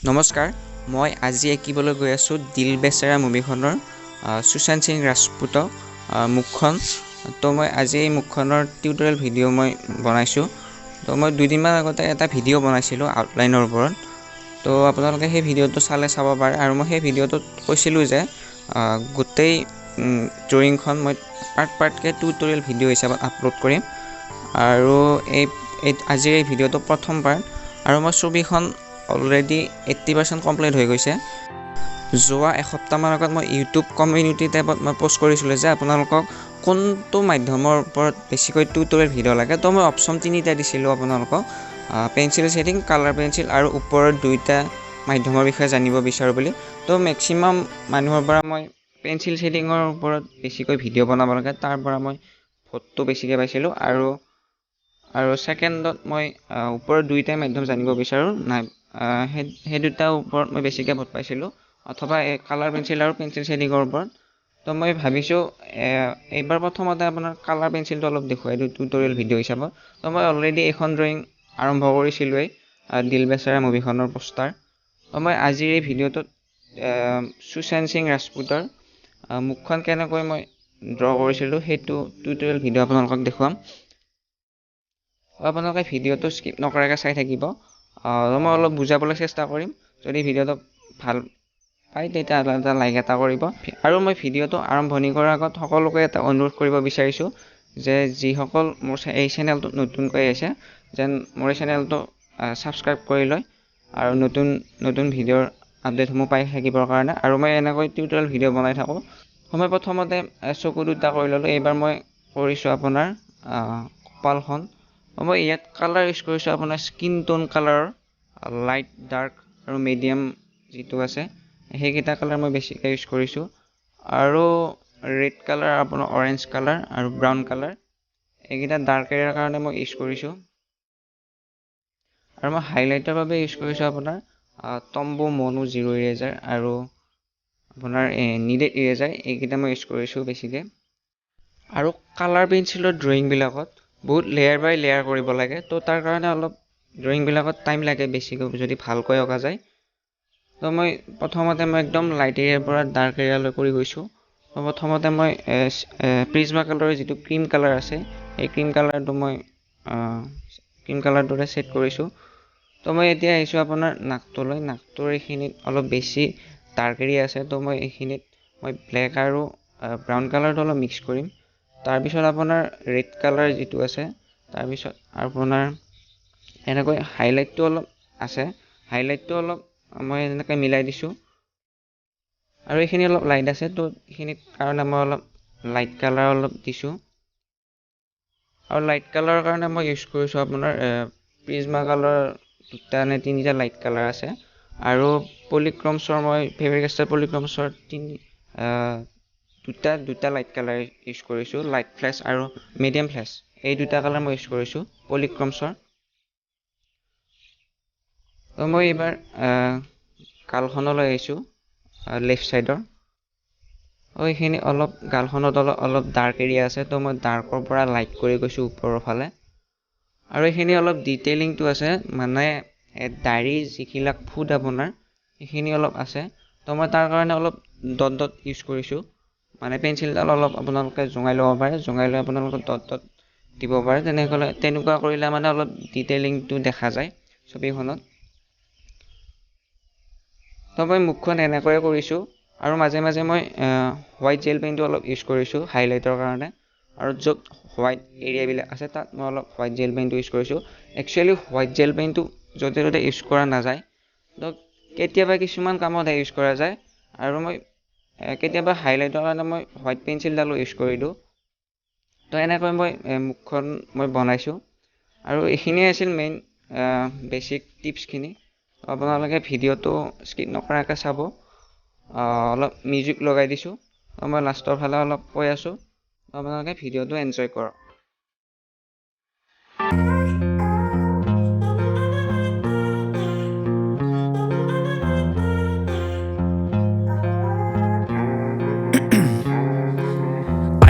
নমস্কাৰ, মই আজি আঁকিবলৈ গৈ আছোঁ দিল বেচেৰা মুভিখনৰ সুশান্ত সিং ৰাজপুতৰ মুখখন। তো মই আজি এই মুখখনৰ টিউটৰিয়েল ভিডিঅ' মই বনাইছোঁ। তো মই দুদিনমান আগতে এটা ভিডিঅ' বনাইছিলোঁ আউটলাইনৰ ওপৰত। তো আপোনালোকে সেই ভিডিঅ'টো চাব পাৰে। আৰু মই সেই ভিডিঅ'টোত কৈছিলোঁ যে গোটেই ড্ৰয়িংখন মই পাৰ্টকৈ টিউটৰিয়েল ভিডিঅ' হিচাপত আপলোড কৰিম। আৰু আজিৰ এই ভিডিঅ'টো প্ৰথম পাৰ্ট। আৰু মই ছবিখন অলৰেডি 80% কমপ্লিট হৈ গৈছে। যোৱা এসপ্তাহমান আগত মই ইউটিউব কমিউনিটি টেবত মই পষ্ট কৰিছিলোঁ যে আপোনালোকক কোনটো মাধ্যমৰ ওপৰত বেছিকৈ টিউটৰিয়েল ভিডিঅ' লাগে। তো মই অপশ্যন তিনিটা দিছিলোঁ আপোনালোকক, পেঞ্চিল শ্বেডিং, কালাৰ পেঞ্চিল আৰু ওপৰত দুইটা মাধ্যমৰ বিষয়ে জানিব বিচাৰোঁ বুলি। তো মেক্সিমাম মানুহৰ পৰা মই পেঞ্চিল শ্বেডিঙৰ ওপৰত বেছিকৈ ভিডিঅ' বনাব লাগে, তাৰ পৰা মই ভোটটো বেছিকৈ পাইছিলোঁ। আৰু ছেকেণ্ডত মই ওপৰত দুইটাই মাধ্যম জানিব বিচাৰোঁ, নাই সেই দুটাৰ ওপৰত মই বেছিকৈ ভোট পাইছিলোঁ, অথবা কালাৰ পেঞ্চিল আৰু পেঞ্চিল শ্বেডিঙৰ ওপৰত। তো মই ভাবিছোঁ এইবাৰ প্ৰথমতে আপোনাৰ কালাৰ পেঞ্চিলটো অলপ দেখুৱাই দিওঁ টিউটৰিয়েল ভিডিঅ' হিচাপত। তো মই অলৰেডি এইখন ড্ৰয়িং আৰম্ভ কৰিছিলোঁৱেই, দিল বেচেৰা মুভিখনৰ পোষ্টাৰ। তো মই আজিৰ এই ভিডিঅ'টোত সুশান্ত সিং ৰাজপুতৰ মুখখন কেনেকৈ মই ড্ৰ' কৰিছিলোঁ সেইটো টিউটৰিয়েল ভিডিঅ' আপোনালোকক দেখুৱাম। আপোনালোকে ভিডিঅ'টো স্কিপ নকৰাকৈ চাই থাকিব। মই অলপ বুজাবলৈ চেষ্টা কৰিম। যদি ভিডিঅ'টো ভাল পায় তেতিয়াহ'লে এটা লাইক এটা কৰিব। আৰু মই ভিডিঅ'টো আৰম্ভণি কৰাৰ আগত সকলোকে এটা অনুৰোধ কৰিব বিচাৰিছোঁ যে যিসকল মোৰ এই চেনেলটোত নতুনকৈ আহিছে, যেন মোৰ এই চেনেলটো ছাবস্ক্ৰাইব কৰি লয় আৰু নতুন ভিডিঅ'ৰ আপডেটসমূহ পাই থাকিবৰ কাৰণে। আৰু মই এনেকৈ টিউটৰিয়েল ভিডিঅ' বনাই থাকোঁ। মই প্ৰথমতে চকু দুটা কৰি ল'লোঁ। এইবাৰ মই কৰিছোঁ আপোনাৰ কপালখন। মই ইয়াত কালাৰ ইউজ কৰিছোঁ আপোনাৰ স্কিন টোন কালাৰৰ, লাইট, ডাৰ্ক আৰু মিডিয়াম যিটো আছে সেইকেইটা কালাৰ মই বেছিকৈ ইউজ কৰিছোঁ। আৰু ৰেড কালাৰ, আপোনাৰ অৰেঞ্জ কালাৰ আৰু ব্ৰাউন কালাৰ এইকেইটা ডাৰ্ক এৰিয়াৰ কাৰণে মই ইউজ কৰিছোঁ। আৰু মই হাইলাইটৰ বাবে ইউজ কৰিছোঁ আপোনাৰ টম্বো মনো জিৰ' ইৰেজাৰ আৰু আপোনাৰ নিডেড ইৰেজাৰ, এইকেইটা মই ইউজ কৰিছোঁ বেছিকৈ। আৰু কালাৰ পেঞ্চিলৰ ড্ৰয়িংবিলাকত বহুত লেয়াৰ বাই লেয়াৰ কৰিব লাগে। তো তাৰ কাৰণে অলপ ড্ৰয়িংবিলাকত টাইম লাগে বেছিকৈ যদি ভালকৈ অঁকা যায়। তো মই প্ৰথমতে একদম লাইট এৰিয়াৰ পৰা ডাৰ্ক এৰিয়ালৈ কৰি গৈছোঁ। তো প্ৰথমতে মই প্ৰিজমা কালাৰৰ যিটো ক্ৰীম কালাৰ আছে এই ক্ৰীম কালাৰটোৰে ছেট কৰিছোঁ। তো মই এতিয়া আহিছোঁ আপোনাৰ নাকটোলৈ। নাকটোৰ এইখিনিত অলপ বেছি ডাৰ্ক এৰিয়া আছে। তো মই এইখিনিত ব্লেক আৰু ব্ৰাউন কালাৰটো অলপ মিক্স কৰিম। তাৰপিছত আপোনাৰ ৰেড কালাৰ যিটো আছে, তাৰপিছত আপোনাৰ এনেকৈ হাইলাইটটো অলপ আছে, হাইলাইটটো অলপ মই এনেকৈ মিলাই দিছোঁ। আৰু এইখিনি অলপ লাইট আছে, তো এইখিনিত কাৰণে মই অলপ লাইট কালাৰ অলপ দিছোঁ। আৰু লাইট কালাৰৰ কাৰণে মই ইউজ কৰিছোঁ আপোনাৰ প্ৰিজমা কালাৰ দুটা নে তিনিটা লাইট কালাৰ আছে। আৰু পলিক্ৰমছৰ মই ফেব্ৰিক-ষ্টাইল পলিক্ৰমছৰ দুটা লাইট কালাৰ ইউজ কৰিছোঁ, লাইট ফ্লেছ আৰু মিডিয়াম ফ্লেছ, এই দুটা কালাৰ মই ইউজ কৰিছোঁ পলিক্ৰমছৰ। তো মই এইবাৰ গালখনলৈ আহিছোঁ লেফ্ট ছাইডৰ। এইখিনি অলপ গালখনত অলপ ডাৰ্ক এৰিয়া আছে, তো মই ডাৰ্কৰ পৰা লাইট কৰি গৈছোঁ ওপৰৰ ফালে। আৰু এইখিনি অলপ ডিটেইলিংটো আছে, মানে ডায়েৰী যিবিলাক ফুড আপোনাৰ সেইখিনি অলপ আছে। তো মই তাৰ কাৰণে অলপ ডট ইউজ কৰিছোঁ, মানে পেঞ্চিলডাল অলপ আপোনালোকে জোঙাই ল'ব পাৰে, জোঙাই লৈ আপোনালোকে ডট দিব পাৰে। তেনেকুৱা কৰিলে মানে অলপ ডিটেইলিংটো দেখা যায় ছবিখনত। তো মই মুখখন এনেকৈয়ে কৰিছোঁ। আৰু মাজে মাজে মই হোৱাইট জেল পেইণ্টটো অলপ ইউজ কৰিছোঁ হাইলাইটৰ কাৰণে। আৰু য'ত হোৱাইট এৰিয়াবিলাক আছে তাত মই অলপ হোৱাইট জেল পেইণ্টটো ইউজ কৰিছোঁ। একচুৱেলি হোৱাইট জেল পেইণ্টটো য'তে ত'তে ইউজ কৰা নাযায়, তো কেতিয়াবা কিছুমান কামতহে ইউজ কৰা যায়। আৰু মই কেতিয়াবা হাইলাইটৰ কাৰণে মই হোৱাইট পেঞ্চিলডালো ইউজ কৰি দিওঁ। তো এনেকৈ মুখখন মই বনাইছোঁ। আৰু এইখিনিয়ে আছিল মেইন বেছিক টিপছখিনি। আপোনালোকে ভিডিঅ'টো স্কিপ নকৰাকৈ চাব। অলপ মিউজিক লগাই দিছোঁ, মই লাষ্টৰ ফালে অলপ কৈ আছোঁ, আপোনালোকে ভিডিঅ'টো এনজয় কৰক।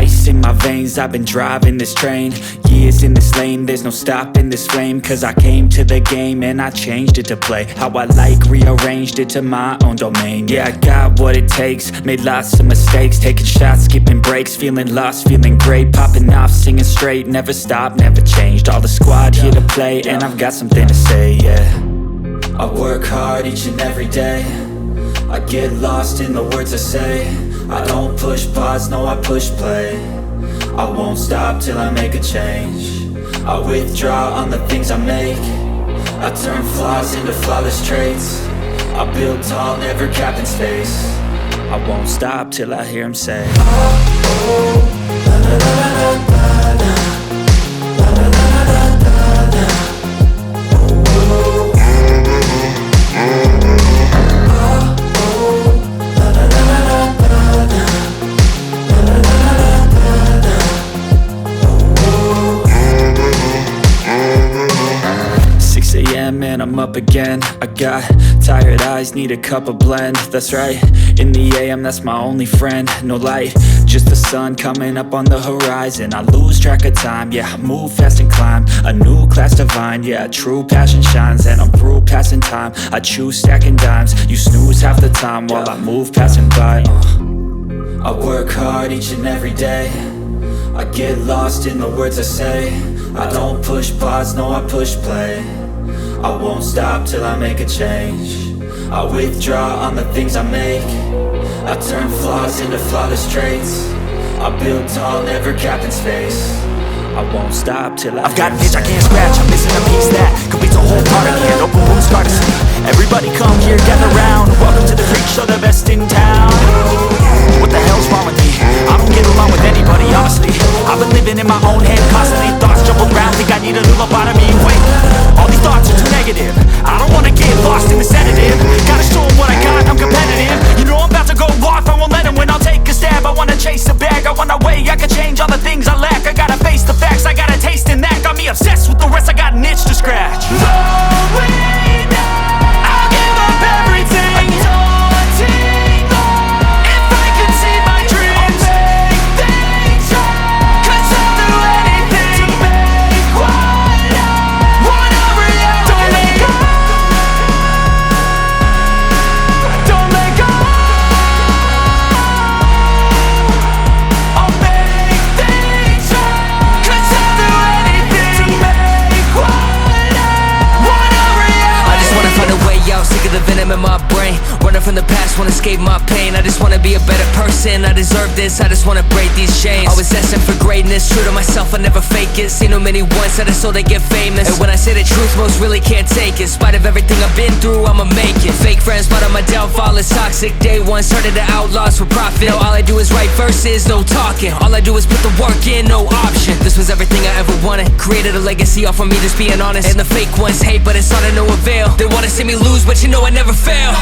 Ice in my veins, I've been driving this train. is in this lane, there's no stopping this flame. Cause I came to the game and I changed it to play how I like, rearranged it to my own domain. Yeah, I got what it takes, made lots of mistakes, taking shots, skipping breaks, feeling lost, feeling great, popping off, singing straight, never stopped, never changed. All the squad here to play, and I've got something to say, yeah. I work hard each and every day, I get lost in the words I say. I don't push pause, no I push play. I won't stop till I make a change. I withdraw on the things I make. I turn flaws into flawless traits. I build tall, never capped in space. I won't stop till I hear him say, oh, oh, la la la la la la. Man, I'm up again. I got tired eyes, need a cup of blend. That's right, in the AM, that's my only friend. No light, just the sun coming up on the horizon. I lose track of time, yeah, I move fast and climb a new class divine, yeah, true passion shines. And I'm through passing time, I choose stacking dimes. You snooze half the time while I move passing by. I work hard each and every day, I get lost in the words I say. I don't push pause, no I push play. I won't stop till I make a change. I withdraw on the things I make. I turn flaws into flawless traits. I build tall, never capped in space. I won't stop till I've got an itch I can't scratch. I'm missing a piece that completes a whole part of me. An open wound scar to see. Everybody come here, gather round. Welcome to the freak show, the best in town. What the hell's wrong with me? I don't get along with anybody, honestly. I've been living in my own head constantly. Thoughts jumbled round, think I need a new lobotomy. Wait, all these thoughts are too negative. I don't wanna get lost in the sedative. Gotta show them what I got, I'm competitive. You know I'm about to go off, I won't let them win. I'll take a stab, I wanna chase a bag. I wanna weigh, I can change all the things I lack. I gotta face the facts, I got a taste in that. Got me obsessed with the rest, I got an itch to scratch. Going now, I'll give up everything. Daunting all, if I could see my dreams, I'll make things right. 'Cause I'll do anything to make what I wanna reality. Don't let go, don't let go. I'll make things right. 'Cause I'll do anything to make what I wanna reality. I just wanna find a way out, sick of the venom in my brain. Running from the past, wanna escape my pain. I just wanna be a better person, I deserve this. I just wanna break these chains. Always asking for greatness, true to myself, I never fake it. Seen too many once, I just so they get famous. And when I say the truth, most really can't take it. In spite of everything I've been through, I'ma make it. Fake friends, but on my downfall is toxic. Day one, started to outlaws for profit. Now all I do is write verses, no talking. All I do is put the work in, no option. This was everything I ever wanted. Created a legacy off of me, just being honest. And the fake ones hate, but it's all to no avail. They wanna see me lose, but you know I never fail.